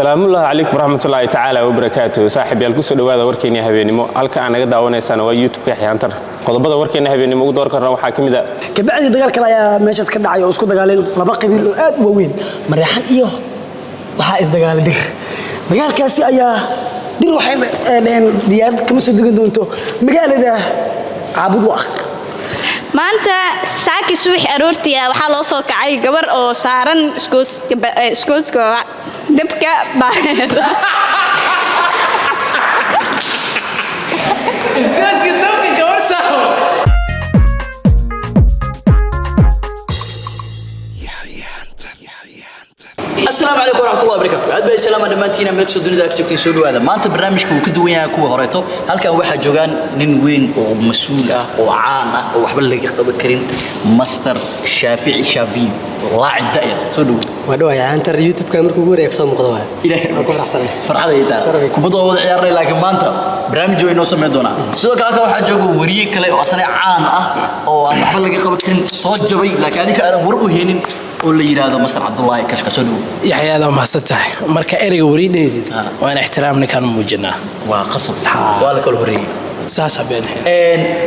السلام الله عليكم ورحمة الله تعالى وبركاته صاحب يالكوس دوادا وركيني هبينيمو halka aan naga daawanaysan waa YouTube ka xiyaantar qodobada warkeena habeenimo ugu door karna waxa kamid ah kabacdi dagaal kale ayaa meeshaas ka dhacay oo isku dagaaleen laba qabiil oo aad u weyn Maryaxan iyo waxa is dagaalay dir dagaalkaasi ayaa dir waxay dheen diyaar kama soo degan doonto magaalada Caabud Waaq maanta saaki subax aroortii waxa loo soo kacay gabar oo saaran iskooska dabka baahida السلام عليكم ورحمة الله وبركاته. عاد بسلام على دمانتينا ملك الدنيا ذاك تكتين سودو هذا. ما أنت برنامج كوكدوين يا كوه هريتو. هل كان واحد جوجان نوين أو مسؤولة أو عانة أو حبل لك بكرين ماستر شافعي شافي راعي الدائرة سودو. ودوا يا أنت اليوتيوب كاميرا كوجوري يكسر مقدمها. إلهي. أكون أحسن. فرع هذا يتا. كبدو وضع ياري لكن ما أنت برنامج جوين وسمع دونا. سودو كذا واحد جوجو وريه كله أصلا عانة أو حبل لك بكرين صوت جوي لكن هذيك أنا ورقه هنين. ولا يراده مصر عبد الله كشك سودو يحيى هذا ما ستح مركا إريج وريديزي وأنا احترامنا كان موجودنا وقصد ولا كل هري ساسا بينه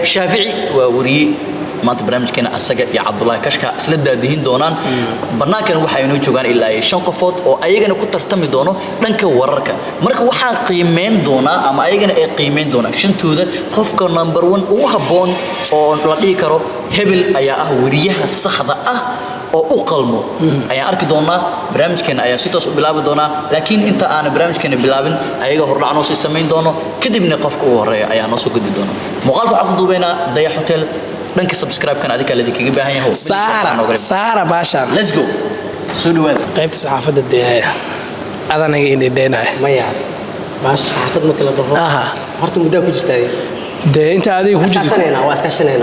شافعي ووري ما برنامج كان أسجع يا عبد الله كشك سلدة دهين دونان برنامج كان وحي نوجوان إلا شنقفوت أو أيجنا كتر تمي دونه لنك وررك مرك وحى قيمين دونا أما أيجنا قيمين دونا شن تودا قفك نمبر 1 وهبون أو لقيكرو هبل أياه وريها الصحراء oo u qalmo ayaan arki doonaa barnaamijkeena ayaa si toos u bilaabi doonaa laakiin inta aan barnaamijkeena bilaabin ayaga hordhacno si sameyn doono kadibna qofka ugu horeeya ayaa noo soo gudbi doona muuqaalka waxa ku duubeynaa Daya Hotel dhanka subscribe kan adika ladii kaga baahan yahay saara baasha let's go soo dhawaad qaybta saxaafadda deeyaa adanaga inay deenahay maya baasha saxaafad ma kala dhaho horta muddo ku jirtaa ده أنت هذه وجدت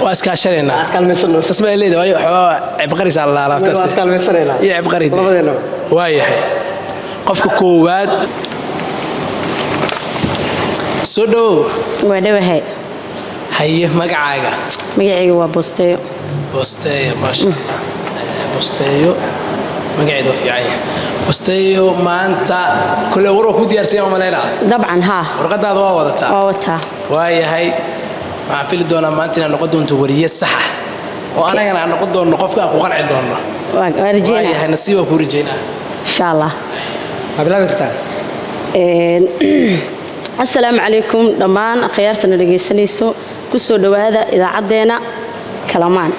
واسكاشنينا اسكال مسنو تسمع لي ده عبقري صار الله عرفت اسكال مسنينا يا عبقري لبدينا واي قفك كواد سودو ودوه هي مقعاقة مقعاقة وبوستيو ماشي بوستيو مقعدو في عين بوستيو ما أنت كل ورق ودي أرسيه وملاينا طبعا ها ورقد هذا ووضتها واي ما في الدونا ما أنتنا نقدون توريه الصح وأنا أنا نقدون نقف وقرع دونا ورجينا واي نسيبه ورجينا إن شاء الله قبل بكتان السلام عليكم دمان خيارتنا لجيسنيسو كسر دواء إذا عدينا كلامان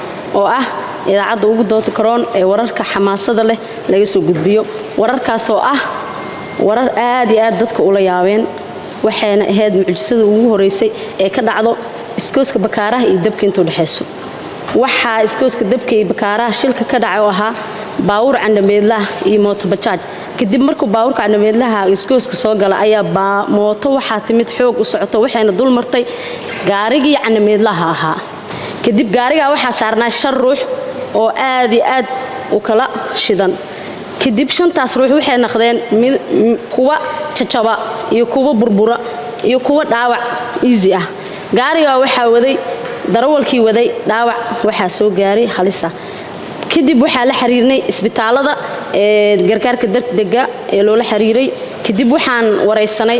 إذا عاد وجود كرون وررك حماسة له ليسوا جدبيو وررك سوء ورر آدي آدتك أولا ياوين وحنا هاد معجزة وهريسي كذا عضو إسكوسك بكاره يدبك أنتوا الحسوا وح إسكوسك دبك بكاره شلك كذا عوها باور عند ميله يموت بتشاج كدب مركو باورك عند ميلها إسكوسك سوق على أي با موت وحاتمت حوق وسعته وحنا دول مرتي قارجي عند ميلها ها كدب قارجا وحصارنا الشر oo aad iyo aad u kala shidan kadib shantaas ruux waxay noqdeen kuwa jajaba iyo kuwa burbura iyo kuwa dhaawac easy ah gaariga waxa waday darawalkii waday dhaawac waxa soo gaaray halisa kadib waxa la xiriirnay isbitaalada gargaarka degdega ee loo xiriiray kadib waxaan wareysanay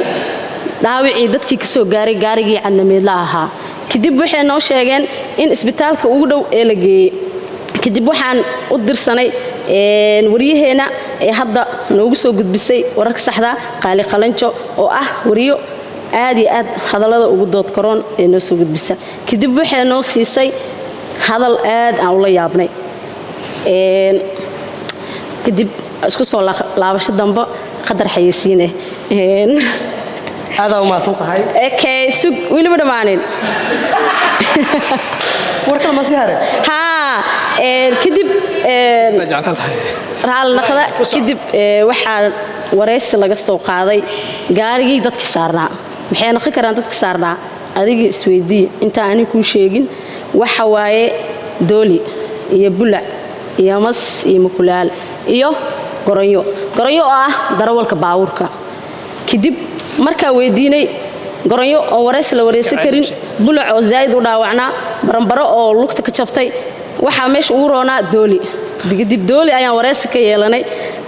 dhaawacii dadkii ka soo gaaray gaarigii cadnameedla ahaa kadib waxay noo sheegeen in isbitaalka ugu dhow ee la geeyay kadib waxaan u dirsanay wariyaheena ee hadda noogu soo gudbisay wararka saxda qaali qalanjo oo ah wariyo aad iyo aad hadallada ugu dood karoon ee noo soo gudbisa kadib waxay noo siisay hadal aad aan ula yaabnay kadib isku soo laabasho dambe qadar xayeysiine هذا ما صنطهاي okay sug wili ma dhamaanin warka ma siyaare kadib raal naqda kadib waxa wareysi laga soo qaaday gaarigii dadkii saarnaa maxay noqon karaan dadkii saarnaa adiga isweydii inta aan ku sheegin waxa waaye dooli iyo bulac iyo mas iyo mukulaal iyo gorayo ah darawalka baawurka kadib marka weydiinay gorayo oo wareysi la wareysan karin bulac oo zaid u dhaawacnaa baranbaro oo lugta ka jabtay waxa meesha ugu roonaa dooli digidib dooli ayaan wareysi ka yeelanay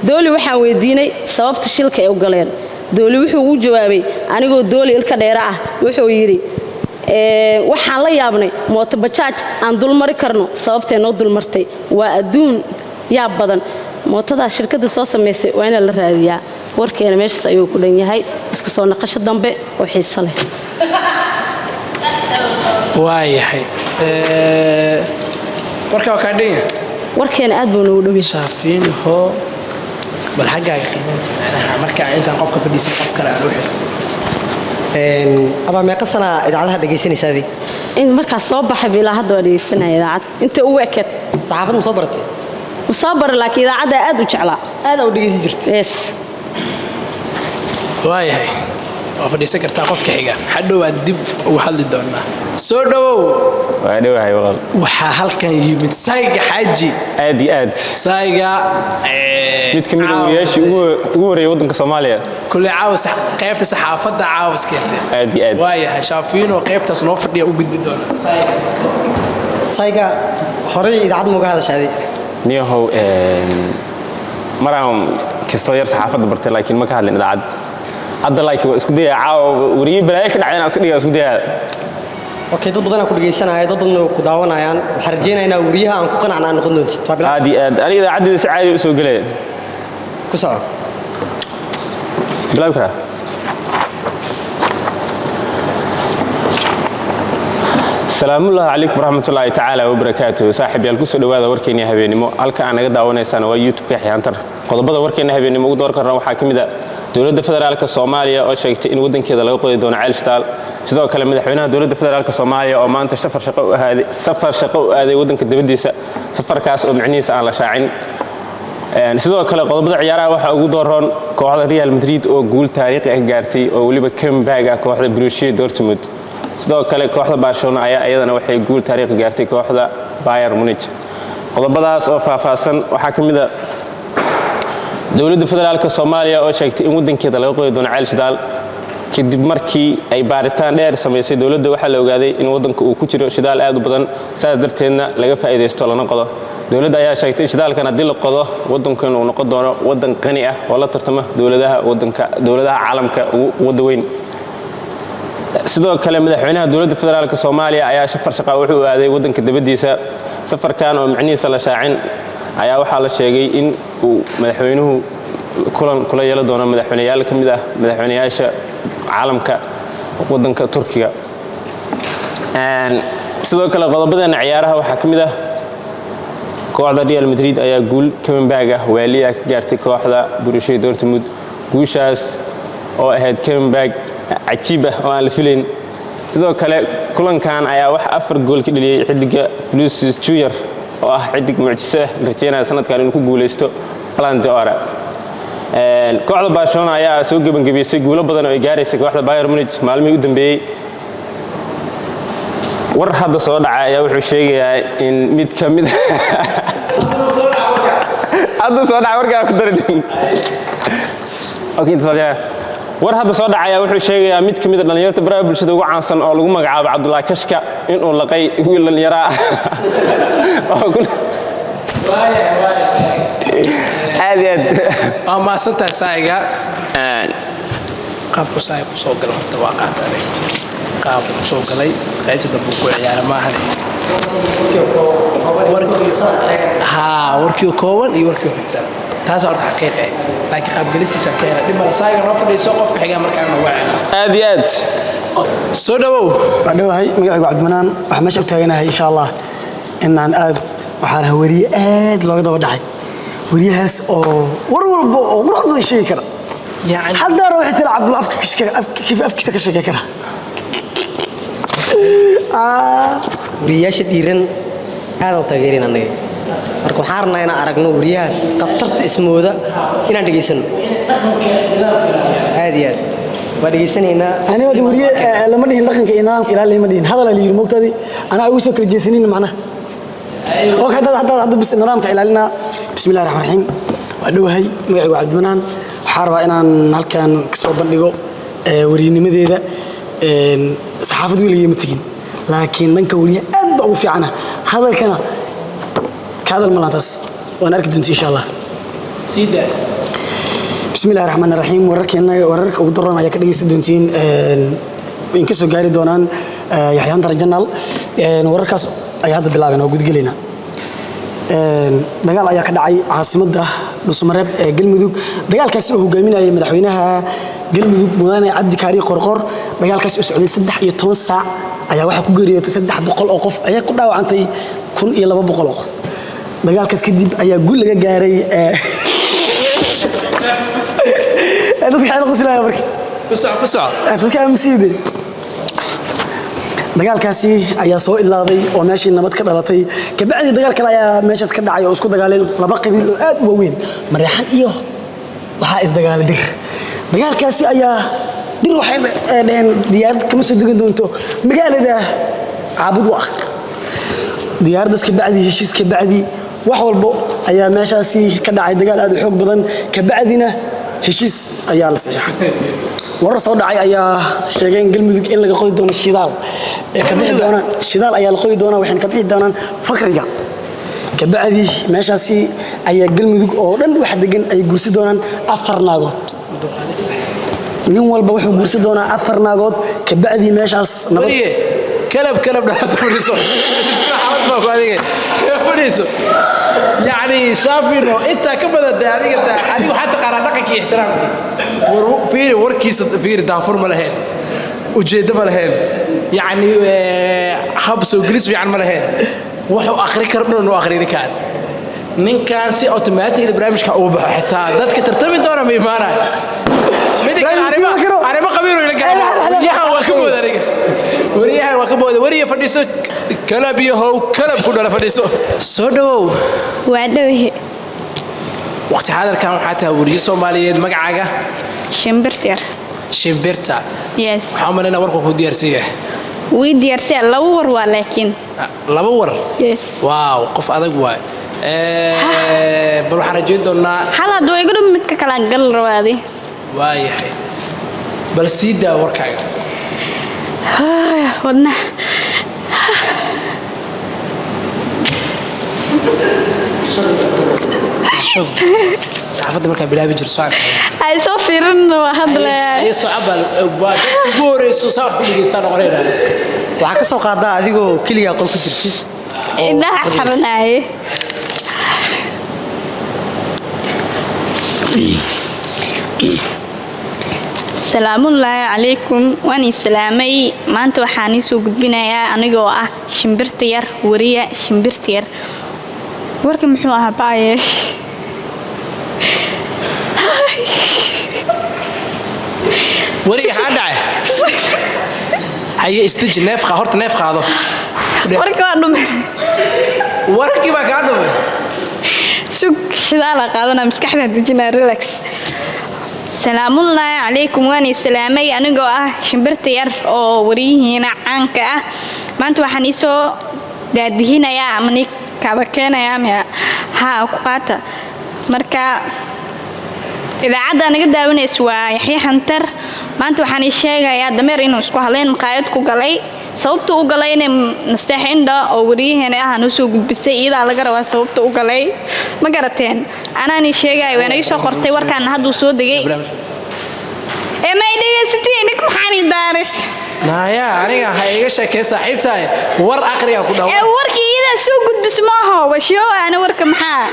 dooli waxaan weydiinay sababta shilka ay u galeen dooli wuxuu ugu jawaabay anigoo dooli ilka dheera ah wuxuu yidhi waxaan la yaabnay mooto bajaaj aan dulmari karno sababtay noo dulmartay waa adduun yaab badan mootadaa shirkadda soo samaysay waa inaa la raadiyaa warkeena meeshaas ayuu ku dhan yahay isku soo naqasho dambe oo xiiso leh waayahay warka waa kaa dhan yahay warkeena aad buu noogu dhow yahay shaafiinho bal xaggaaga qiimaynta macnaha markaa intaan qofka fadhiisan qof kale aan u xiro abaa meeqa sana idaacadaha dhegaysanaysaadii in markaas soo baxay bilaa hadda waa dhegaysanaya idaacad inta ugu ekeed saxaafad ma soo baratay ma soo baray laakiin idaacadda aad u jeclaa aad u dhegaysan jirtay yes waayahay waa fadhiisan kartaa qofka xiga hadhow aan dib ugu hadli doonaa soo dhawow waa dhowahay walaal waxaa halkan yimid sayga xaaji aad iyo aad sayga mid ka mid ah wariyaashii ugu horeeyay waddanka Soomaaliya kulli caawas qaybta saxaafadda caawas keentay aad iyo aad waayahay shaafiino qaybtaas noo fadhiya u gudbi doona sayga horey idaacad mooga hadashaaday niyahow maraan kastoo yar saxaafadda bartay laakiin ma ka hadlin idaacad hadda laakiin waa isku dayaa caawa wariye balaayo ka dhacayna iska dhigaa isku dayaa okay dad badan ku dhageysanaya dad badan ku daawanayaan waxaan rajeynaynaa wariyaha aan ku qanacnaa noqon doontid aad iyo aad aniga idaacadda si caadi u soo galay ku soco bilaabka السلام الله عليكم ورحمة الله تعالى وبركاته صاحب يالكو سو دواada warkeena habeenimo halka aan naga daawanaysaan waa YouTube ka xiyaantar qodobada warkeena habeenimo ugu door karna waxa kamid ah dawladda federaalka Soomaaliya oo sheegtay in wadankeeda laga qoday doono ceel shitaal sidoo kale madaxweynaha dawladda federaalka Soomaaliya oo maanta safar shaqo u aaday wadanka dibadiisa safarkaas oo macnihiisa aan la shaacin sidoo kale qodobada ciyaaraha waxa ugu dooron kooxda Real Madrid oo guul taariikhi ah gaartay oo waliba comeback ah kooxda Borussia Dortmund sidoo kale kooxda Barcelona ayaa iyadana waxay guul taariikhi gaartay kooxda Bayern Munich qodobadaas oo faahfaahsan waxa kamid ah dawladda federaalka Soomaaliya oo sheegtay in wadankeeda laga qoday doono ceel shidaal kadib markii ay baaritaan dheer sameysay dawladda waxa la ogaaday in wadanka uu ku jiro shidaal aad u badan saas darteedna laga faa'iideysto lana qodo dawladda ayaa sheegtay shidaalkan haddii la qodo wadankan uu noqon doono wadan qani ah oo la tartama dawladaha caalamka ugu weyn sidoo kale madaxweynaha dawladda federaalka Soomaaliya ayaa safar shaqo wuxuu aaday wadanka dibadiisa safarkan oo macnihiisa la shaacin ayaa waxa la sheegay in uu madaxweynuhu kulan kula yeelan doono madaxweynayaal kamid ah madaxweynayaasha caalamka wadanka Turkiga sidoo kale qodobadan ciyaaraha waxa kamid ah kooxda Real Madrid ayaa guul comeback ah waaliya ka gaartay kooxda Borussia Dortmund guushaas oo ahayd comeback cajiib ah oo aan la filayn sidoo kale kulankan ayaa wax 4 gool ka dhaliyay xidiga Vinicius Junior oo ah xidig mucjisa rajeynaya sanadkan inuu ku guuleysto Ballon d'Or kooxda Barcelona ayaa soo gabagabeysay guulo badan oo ay gaaraysay kooxda Bayern Munich maalmihii u dambeeyay war hadda soo dhacay ayaa wuxuu sheegayaa in mid ka mid hadda soo dhacay warkaa ku darin okay war hadda soo dhacaya wuxuu sheegayaa mid kamid ah dhalinyarada baraha bulshada ugu caansan oo lagu magacaabo Cabdullaahi Kashka inuu laqay wiil dhalinyaro ah oo ku aad waa maasantaa sayga qaabku sayga ku soo galay horta waa qaatay qaabku ku soo galay qaybta dambe ku ciyaara maahan warkii kooban iyo warkii fidsan taas horta xaqiiqo ah laakiin qaab galistiisa keena dhima sayga noo fadhiiso qofka xiga markaan ugu aad iyo aad soo dhawow wadhawahay magacaygu Cabdimanaan waxa meesha u taaganahay insha Allah inaan aad waxaan hawariye aad looga daba dhacay wariyahaas oo war walba oo qurux sheegi kara yani hadda ruuxi tala Cabdul afka kif afkiisa ka sheegi kara wariyaasha dhiiran aad u taageerina anaga marka waxaan rabnaa inaan aragno wariyahaas qatarta ismooda inaan dhageysano aad iyo aad waa dhageysanaynaa aniga wariye lama dhihin dhaqanka iyo nidaamka ilaalin ma dhihin hadal la yiri moogtadi ana ugu soo kala jeesanin macnaha oo hadda bis nidaamka ilaalina bismillaahir rahmaanir rahiim waa dhawahay magacaygu Cabdimanaan waxaan rabaa inaan halkan ka soo bandhigo wariynimadeeda saxaafad weligii ma tagin laakiin dhanka wariye aad baa ugu fiicana hadalkana ka hadal malaantaas waan arki doontaa insha Allah sida بسم الله الرحمن الرحيم وررك ugu daran ayaa ka dhageysan doontiin in ka soo gaari doonaan Yaxyaan Dar Jannal wararkaas ayaa hadda bilaabeen oo gudgalina dagaal ayaa ka dhacay caasimadda Dhuusamareeb ee Galmudug dagaalkaas oo hogaaminayay madaxweynaha Galmudug Mudane Cabdi Kaari Qorqor dagaalkaas oo socday 13 saac ayaa waxa ku geeriyooday 300 oo qof ayaa ku dhaawacantay 1200 oo qof dagaalkaas kadib ayaa guul laga gaaray dadka xal qoslayay markii kusoo dadka amsiide dagaalkaasi ayaa soo ilaaday oo meeshii nabad ka dhalatay ka bacdi dagaal kale ayaa meeshaas ka dhacay oo isku dagaaleen laba qabiil oo aad u weyn Maryaxan iyo waxa is dagaalay dir dagaalkaasi ayaa dir waxay dhaheen diyaarad kama soo degan doonto magaalada Caabud Waaq diyaaradaas ka bacdi heshiis ka bacdi wax walba ayaa meeshaasi ka dhacay dagaal aad u xoog badan ka bacdina heshiis ayaa la saxiixay warar soo dhacay ayaa sheegay in Galmudug in laga qodi doono shidaal ee ka bixi doona shidaal ayaa la qodi doona waxaan ka bixi doonaan faqriga ka bacdi meeshaasi ayaa Galmudug oo dhan wax degan ay gursi doonaan 4 naagood nin walba wuxuu gursi doonaa 4 naagood ka bacdi meeshaas nabad كلب dhaxturiso iska xalad baa ku adigay fadhiiso يعني شافينو انت كبدا adiga adigu xataa qaran dhaqankii ixtiraamkii fiiri warkiisa fiiri daafur ma lahayn ujeedo ma lahayn يعني hab soo gelis fiican ma lahayn wuxuu akhri karno inuu akhriin kaan ninkaan si automatic barnaamijka uu baxo xitaa dadka tartami doona ma imaanay arimo qabiiro ila gaar yahan waa ka booda aniga wariyahan waa ka booda wariye fadhiiso kalab iyo how kalab ku dhala fadhiiso soo dhawow waa dhawahe waqti hadarkan waxa taa wariye Soomaaliyeed magacaaga shimbirta yes waxa malena warku ku diyaarsiiyay way diyaarsiya laba war waa laakiin laba war yes waaw qof adag waay bal waxaan rajayn doonaa hal hadoo igu dhum mid ka kala gal rawaadi waayahay bal siida warkaaga wadna saxaafadda markaa bilaabi jirto ay soo fiirin waa hadla ay soo abal baad ugu horeyso soo xiligeystaan qorayna waxa ka soo qaadaa adigoo kaliya qol ku jirtid indhaha xaranay salaamullaahi calaykum waan islaamay maanta waxaan soo gudbinayaa anigoo ah shimbirta yar wariya shimbirta yar warka muxuu ahaa baaye wariga hadhay haye istij neefqa horta neef qaado warka waa dhumay warkii baa ka dhumay sug shidaala qaadana maskaxda dejina relax salaamullaahi calaykum waan islaamay anigoo ah shimbirta yar oo wariyihiina caanka ah maanta waxaan soo daadihinayaa ama kaba keenayaa ha ku qaata marka idaacadda anaga daawanayso waa Yaxyaan Dar maanta waxaan sheegayaa dameer inuu isku haleen maqaayad ku galay sababta uu galay inay nasteexinda oo wariyaheena ah noo soo gudbisay iyada laga rabaa sababta uu galay ma garateen anaan sheegay waan soo qortay warkaan hadda soo dagay ma idhigaysatay ku xani daare naya aniga ha iga sheekay saaxiibtaay war aqriya ku dhaw warkii iyada soo gudbis ma aha washiyo ana warka maxaa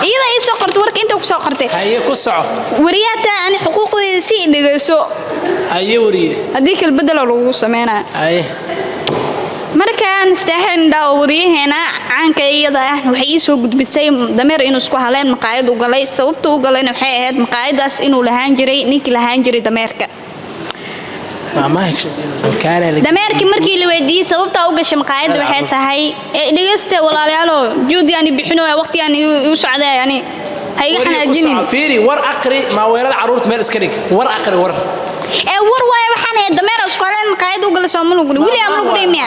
iyada ay soo qortay warka inta ku soo qortay haye ku soco wariyada aan xuquuqdeeda si dhigayso haye wariye hadii kal bedel lagu sameeyna haye markaan istaahilnda oo wariyaheena caanka iyada ah waxay soo gudbisay dameer inuu isku haleen maqaayad u galay sababta uu galayna waxay ahayd maqaayadaas inuu lahaan jiray ninkii lahaan jiray dameerka dameerkii markii la weydiiyay sababta uu gashay maqaayada waxay tahay dhageysta walaalayaalo juudiyaani bixinooya waqtiyan uu socday yani hayga xanaajinin fiiri war aqri ma weerada caruurta meel iska dhig war aqri war war waay waxaan ahayd dameer isku haleen maqaayad u galay Soomaaliga wili ama lagu dhimiya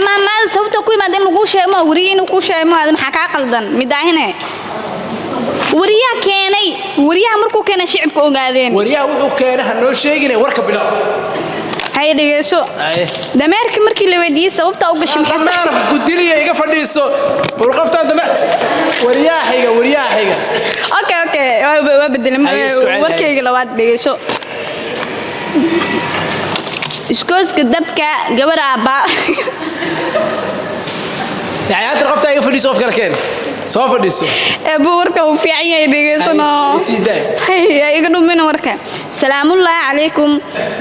ma sababta ku imaadeen lagu sheemo wariye inuu ku sheemo maxaa ka qaldan midaahine wariyaha markuu keenay shicibka ogaadeen wariyaha wuxuu keenay hanoo sheegin warka bilow hay dhageyso dameerka markii la weydiiyay sababta u gashay dameer ku diliya iga fadhiiso warqafta dameer wariyaahiga okay waa bedelay warkayga labaad dhageyso iskooska dabka gabar aaba yaayad qofta iga fadhiiso qof kale keen soo fadhiiso warka uu fiican yahay dhageysano hay iga dhumin warka salaamullaahi calaykum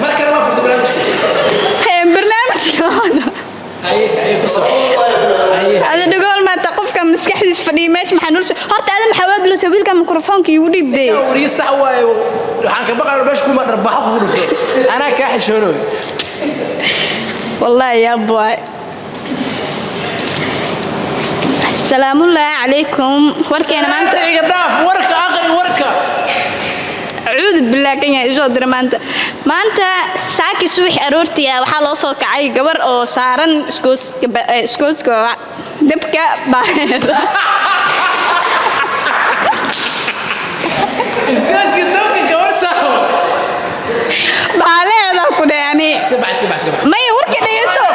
marka ma furto barnaamijka هذا دقول ما تقفك مسكح فدي ماشي محنولش هرت أنا محاول له سوي لك ميكروفون كي يودي بدي وري سعوا وحنك بقى باش كوما ربحوا أنا كاحل شنو والله يا أبوي السلام الله عليكم وركينا ما أنت ورك آخر وركة أعوذ بالله كنيا إيجاد درمانتا ما أنت ساكي سويح أرورتي وحال أوصل كعي قبر أو صارن سكوس دبكة باهر سكوس دبكة قبر سهو باهر هذا كده يعني اسكبع ما يورك ديسو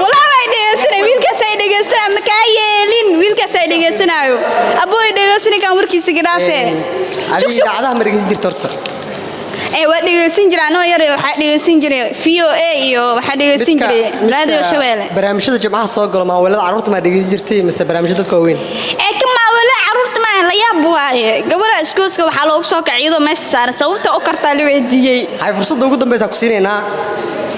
ولا ما يديسنا ويلك سايد ديسنا مكايلين ويلك سايد ديسنا أبوي ديسنا كان وركي سجرافه عادي عادها مركز جرتورتر waa dhageysan jiray anoo yar waxa dhageysan jiray VOA iyo waxa dhageysan jiray radio Shabeelle barnaamijyada jimcaha soo galo ma walada caruurta ma dhageysan jirtay mise barnaamijyada dadka weyn kama walada caruurta ma la yaab waaye gabadha iskooska waxa loogu soo kaciyado meesha saaran sababta u kartaa la weydiiyay hay fursad ugu dambaysa ku siinayna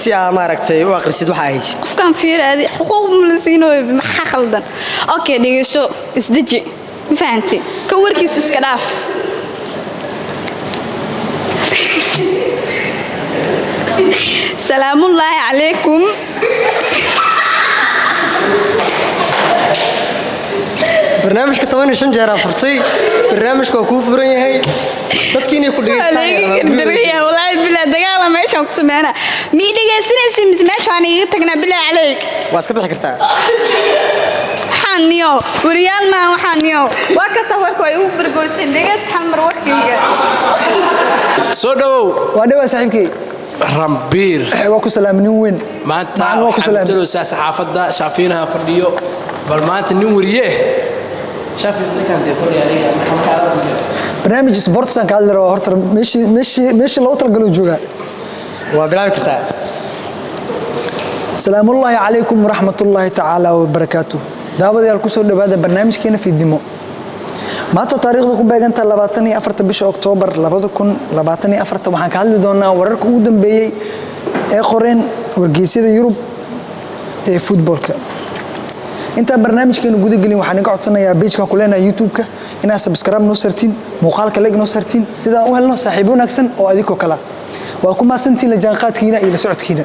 si aad maaragtay u akhrisid waxa ay haysid qofkan fiiraadi xuquuq mulisiino maxaa khaldan okay dhageyso isdaji ma fahantay ka warkiis iska dhaaf سلام الله عليكم برنامجك 15 jeer furtay barnaamijku ku furan yahay dadkiina ku dhageystaan wallahi bila dagaal meeshan ku sameeyna mi dhageysanaysi meeshan iga tagna bila عليك waa iska bixi kartaa حانيو وريال ما وحانيو وكسورك way u burgoysay dhageys hal mar warkiga soo dhawow waa dhawa saaxiibkii رمبير waa ku salaamin weyn ما انت عملتلو صحافه شافينها فرديو بل ما انت نين وريه شافي كان دي كل يعني barnaamij sports aan ka hadlaro horta meeshii loo talgalo jooga waa bilaabi kartaa salaamullaahi calaykum waraxmatullaahi tacaala wabarakaatuh daawadayaal ku soo dhawaada barnaamijkeena fiidnimo maanta taariikhda ku beeganta 24 bisha Oktoobar 2024 waxaan ka hadli doonaa wararka ugu dambeeyay ee qoreen wargeysyada Yurub ee footballka inta barnaamijkeenu guda galin waxaan ka codsanayaa page-ka ku leenahay YouTube-ka inaad subscribe noo sartiin muuqaalka like noo sartiin sida u helno saaxiibo wanaagsan oo adiko kala waa ku maasantiin la jaanqaadkiina iyo la socodkiina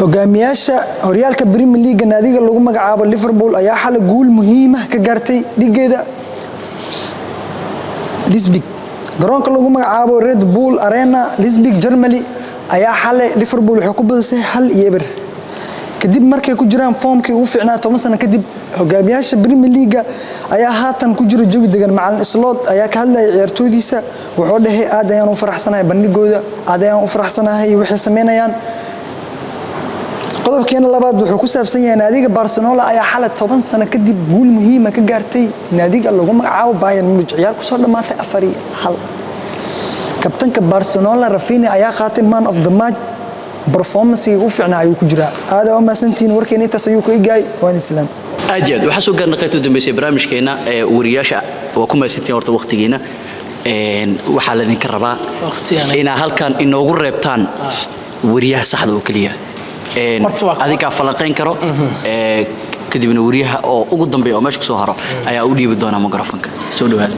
hogaamiyaasha horyaalka Premier League naadiga lagu magacaabo Liverpool ayaa xal guul muhiim ah ka gaartay dhigeeda Leipzig garoonka lagu magacaabo Red Bull Arena Leipzig Germany ayaa xal Liverpool wuxuu ku badisay 1-0 kadib markay ku jiraan foomkii ugu fiicnaa 10 sano kadib hogaamiyaasha Premier League ayaa haatan ku jira jawi degan macallin Slot ayaa ka hadlayay ciyaartoydiisa wuxuu dhahay aad ayaan u faraxsanahay bandhigooda aad ayaan u faraxsanahay waxay sameynayaan qodobkeena labaad wuxuu ku saabsan yahay naadiga Barcelona ayaa xalay 10 sano kadib guul muhiim ah ka gaartay naadiga lagu magacaabo Bayern Munich ciyaar ku soo dhamaatay 4-1 kabtanka Barcelona Rafinha ayaa qaatay man of the match performance ugu fiicnaa ayuu ku jiraa aad oo maasantiin warkeena intaas ayuu ku igay waan islaam aad waxa soo gaarnay qaybta dambeysay barnaamijkeena ee wariyaasha waa ku maasantiin horta waqtigeena waxa la idinka rabaa ina halkan inoogu reebtaan wariyaha saxda oo kaliya adiga falanqeyn karo kadibna wariyaha oo ugu dambeeya oo meesha soo haro ayaa u dhiibi doona mikrofoonka soo dhawaad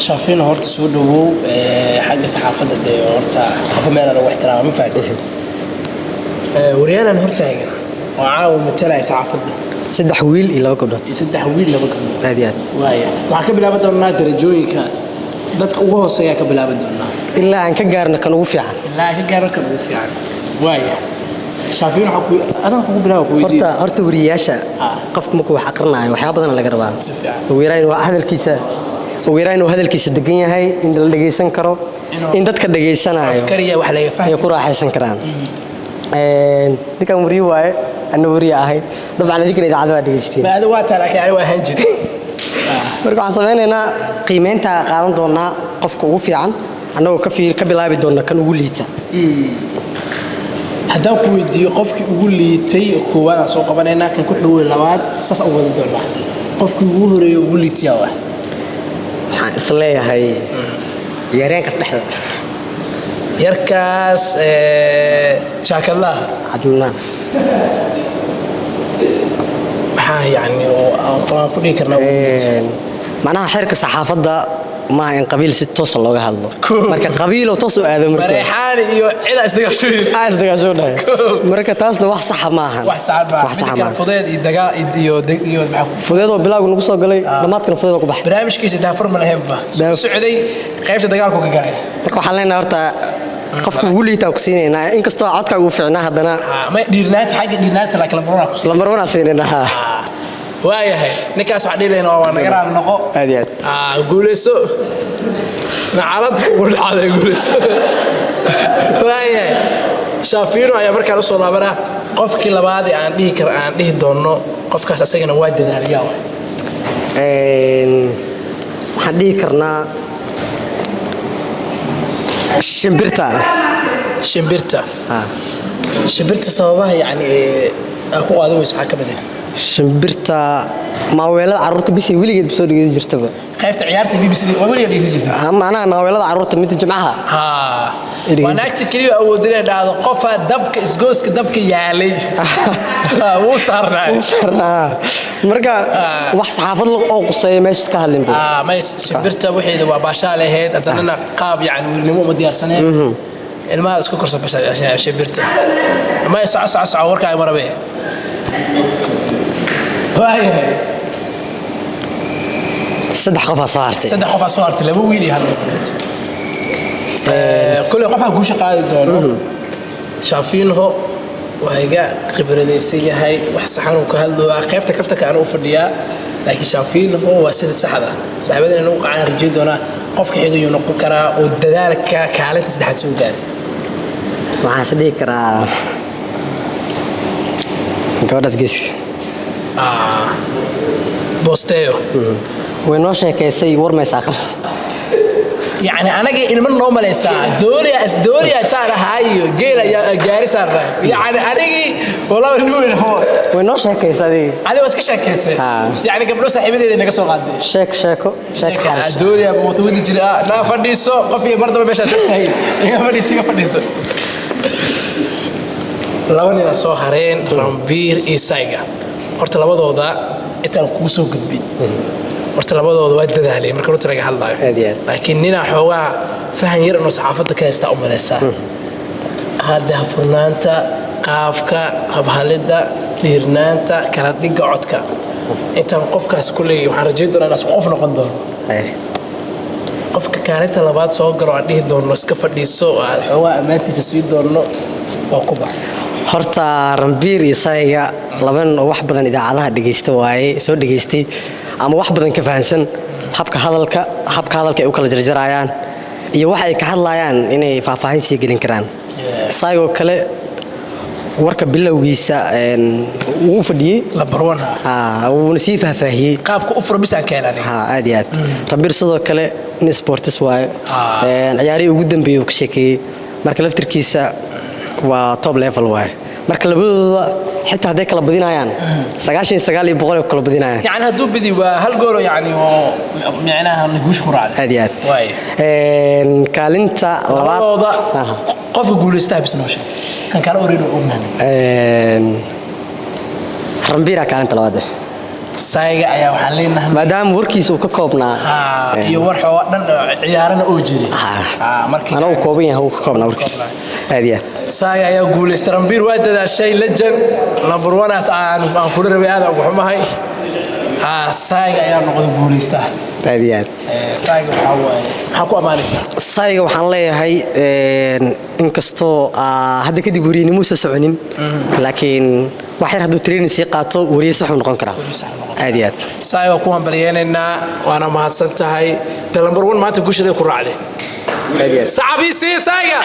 شافين هورت سودو حق صحافة ده هورت حفمنا لو احترام ما فاتح وريانا هورت هاي وعاون متلا صحافة ده saddex wiil iyo laba gabdhood يسدح ويل لو كم aad iyo aad وايا وحكي بلا بدنا درجويك dadka ugu hooseeya ka bilaaban doonaa ilaa aan ka gaarno kan ugu fiican ilaa ka gaarno kan ugu fiican waaya شافين حكوا أنا حكوا بلا حكوا horta wariyaasha qofku markuu wax aqrinayo waxyaabo badan laga rabaa si fiican weeraan waa hadalkiisa ugu yaraan inuu hadalkiisa degan yahay in la dhageysan karo in dadka dhageysanayo kariya wax laga ay fahmo ku raaxaysan karaan ninkan wariye waaye ana wariye ahay dabcan adinkana idaacada waa dhageysteen baad waa taa laakiin ani waa ahaan jiray marka waxaan sameynaynaa qiimeynta qaadan doonaa qofka ugu fiican annagoo ka bilaabi doona kan ugu liita haddaan ku weydiiyo qofkii ugu liitay koowaad aan soo qabanaynaa kan ku xigay labaad saas u wada doonaa qofkii ugu horeeyay ugu liitay waa waxaan isleeyahay ciyaaryaankaas dhexda yarkaas jaakadlaha cabdulnaan maxaa yani oo aan ku dhihi karnaa macnaha xeerka saxaafadda maaha in qabiil si toos ah looga hadlo marka qabiil oo toos u aado marka mareexaan iyo cida isdagaasho dhahay marka taasna wax sax ma aha wax sax ma fudeed iyo dagaa iyo fudeed oo bilaagu nagu soo galay dhamaadkana fudeed oo ku baxay barnaamijkiisa daafur ma lahayn ba socday qaybta dagaalku ka galay marka waxaan leenahay horta qofka ugu liitaa ku siinayna inkastoo codka ugu fiicnaa haddana ma dhiirnaanta xagga dhiirnaanta la kala marwana ku lambarwana siinayna waayahay ninkaas waxa dhiilayna waa naga raali noqo aad iyo aad guuleyso nacalad ugu dhacday guuleyso waayahay Shaafiino ayaa markaan u soo laabanaa qofkii labaad ee aan dhihi doono qofkaas asagana waa dadaaliyaa waxaan dhihi karnaa shimbirta sababaha yani ku qaadan weyso maxaa ka mid ah shimbirta maaweelada carruurta bisay weligeed soo dhigay jirtaba qaybta ciyaarta BBC waa weligeed dhigay jirtay macnaha maaweelada carruurta mid jimcaha waa naagta kaliya awood inay dhacdo qofa dabka isgooska dabka yaalay wuu saarnaa marka wax saxaafad oo quseeyo meesha ka hadlin buu ma shimbirta waxeeda waa baashaal ahayd haddana qaab yani wiilnimo uma diyaarsaneen ilmaha isku korso basha shimbirta ma soco warkaa marabe waayahay saddex qof soo hartay laba wiil iyo hal gabdhood كل قفا كوش قاعد دونه شافينه وهيجا خبرنيسية هاي وحصحان وكهلو قيفته كفتك أنا وفرديا لكن شافينه هو سيد السحدة صاحبنا إنه وقع رجيد هنا قف كحيد ينقل كرا والدلالك كعلة تسدحت سوقان مع صديق كرا قدرت جيس بوستيو وينوشة كيسي ورمي ساقل يعني أنا جي المن نوم ليسا دوريا صار هاي جيل جاري صار يعني أنا جي والله النور هو وينوشة كيسة دي أنا بس كشك كيسة يعني قبل صاحبي دي نقص قادي شك حارس دوريا موتود جرا لا فرديسو قفي مرضى مش أسمعي يا فرديسو لوني نسوا هرين رامبير إيسايجا قلت لبضو ذا إنت كوسو قدبي horta labadooda waa dadaalay marka runta laga hadlayo laakiin nina xoogaa fahan yar inuu saxaafadda ka haysta u maleysaa hadda furnaanta qaafka habhalida dhiirnaanta kala dhiga codka intaan qofkaas ku leeyahay waxaan rajayn doonaa inaan qof noqon doono qofka kaalinta labaad soo galo aan dhihi doono iska fadhiiso aan xoogaa ammaantiisa sii doono waa ku bax horta rambiir isayga laban wax badan idaacadaha dhageysta waaye soo dhageystay ama wax badan ka fahansan habka hadalka ay u kala jarjarayaan iyo waxa ay ka hadlayaan inay faahfaahin sii gelin karaan saygo kale warka bilowgiisa uu fadhiyay number 1 uu sii faahfaahiyay qaabka u furbisan keenay aad iyo aad rambiir sidoo kale in sports waaye ciyaarihii ugu dambeeyay ka sheekay marka laftirkiisa waa top level waaye marka labadooda xitaa haday kala badinayaan 99 iyo 100 kala badinayaan يعني هدو بدي وهل قولوا يعني معناها نقوش مراد هاديات واي كالنتا لباد قف قولستا بس نوشة كان أريد أمنا رمبيرا كالنتا لباد سايق يا وحلينا مدام وركيس وككوبنا يورحوا عيارنا أوجري مركي أنا وكوبين هو ككوبنا وركيس هاديات سايق يا قولست رمبير وادة الشيء لجن نمبر 1 عن كل ربي هذا وحما هاي سايق يا نقد قولستا هاديات سايق حكوا أمانيسا سايق وحن ليه هاي إنكستو هذا كده بوريني موسى سعنين لكن wax yar hadduu training sii qaato wariye sax uu noqon karaa aad iyo aad saay waa ku hambalyeynaa waana mahadsan tahay the number 1 maanta guushada ku raacday saxabiisi saayga